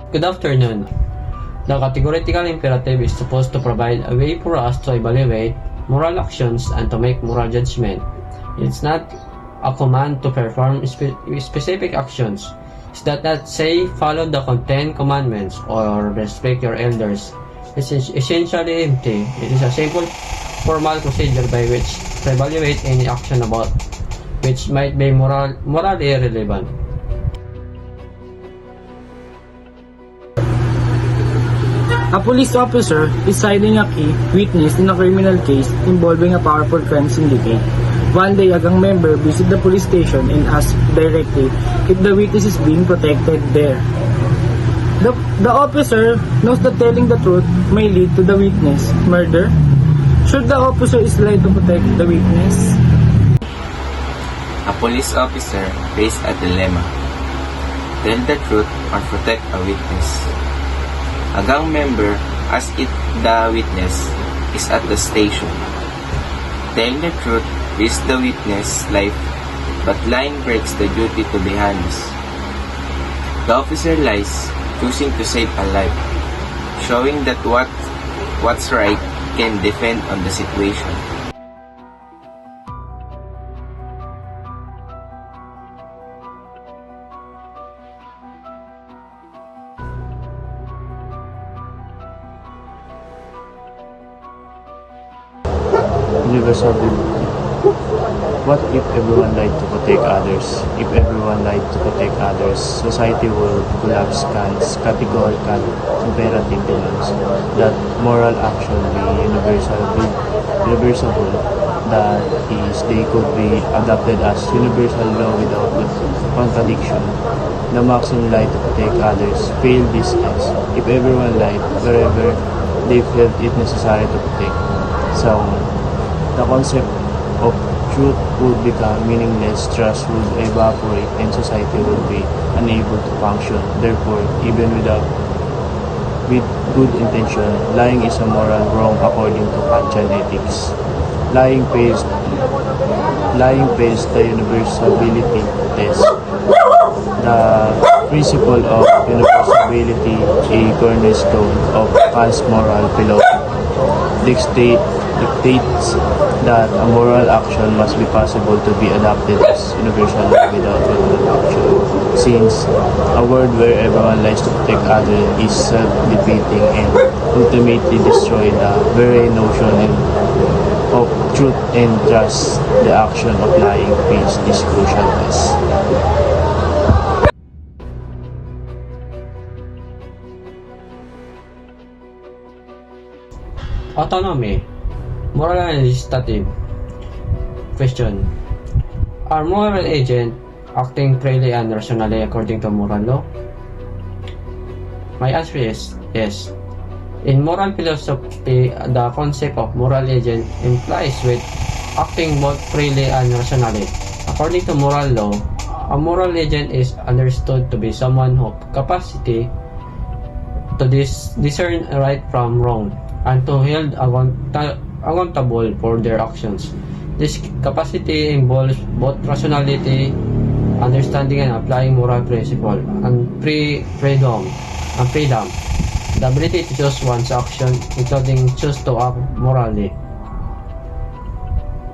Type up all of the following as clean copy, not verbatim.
Good afternoon. The categorical imperative is supposed to provide a way for us to evaluate moral actions and to make moral judgment. It's not a command to perform specific actions. It's not say follow the Ten Commandments or respect your elders. It's essentially empty. It is a simple formal procedure by which to evaluate any action about which might be morally irrelevant. A police officer is citing a key witness in a criminal case involving a powerful crime syndicate. One day, a gang member visits the police station and asks directly if the witness is being protected there. The officer knows that telling the truth may lead to the witness murder. Should the officer is lie to protect the witness? A police officer faced a dilemma. Tell the truth or protect a witness. A gang member asks if the witness is at the station. Telling the truth risks the witness' life, but lying breaks the duty to be honest. The officer lies, choosing to save a life, showing that what's right can defend on the situation. Universal rule. What if everyone lied to protect others? If everyone lied to protect others, society will collapse. Kant's categorical imperative demands that moral action be universal, that is, they could be adopted as universal law without contradiction. The maxim lie to protect others failed this test. If everyone lied wherever they felt it necessary to protect someone, the concept of truth would become meaningless, trust would evaporate, and society would be unable to function. Therefore, even with good intention, lying is a moral wrong according to Kantian ethics. Lying fails the universality test. The principle of universality, a cornerstone of Kant's moral philosophy, dictates that a moral action must be possible to be adopted as universal without contradiction. Since a world where everyone lies to protect others is self-defeating and ultimately destroy the very notion of truth and trust, the action of lying fails this crucial test. Autonomy. Moral and legislative. Question. Are moral agents acting freely and rationally according to moral law? My answer is yes. In moral philosophy, the concept of moral agent implies with acting both freely and rationally. According to moral law, a moral agent is understood to be someone who capacity to discern right from wrong and to hold accountable for their actions. This capacity involves both rationality, understanding and applying moral principle, and freedom. The ability to choose one's action, including choose to act morally.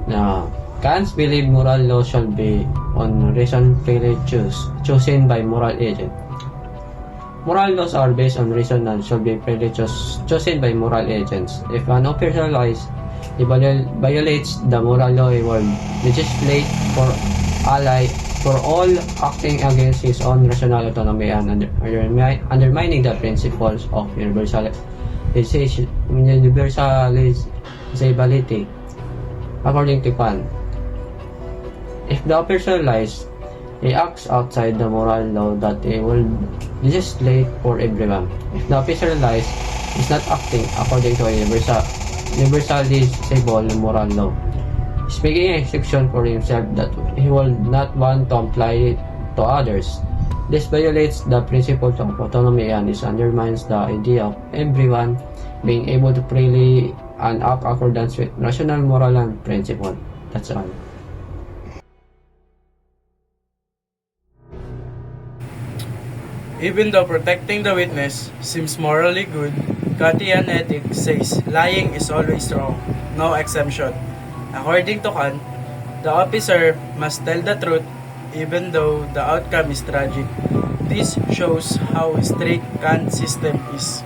Now, Kant's believe moral law shall be on reason freely chosen by moral agent. Moral laws are based on reason and shall be freely chosen by moral agents. If an officer lies, he violates the moral law, he will legislate for all acting against his own rational autonomy and undermining the principles of universalizability. According to Kant, if the officer lies, he acts outside the moral law that he will legislate for everyone. If the officer lies, he is not acting according to a universalizable moral law. He is making an exception for himself that he will not want to apply to others. This violates the principles of autonomy and this undermines the idea of everyone being able to freely and act accordance with rational moral and principle. That's all. Even though protecting the witness seems morally good, Kantian ethics says lying is always wrong, no exemption. According to Kant, the officer must tell the truth even though the outcome is tragic. This shows how strict Kant's system is.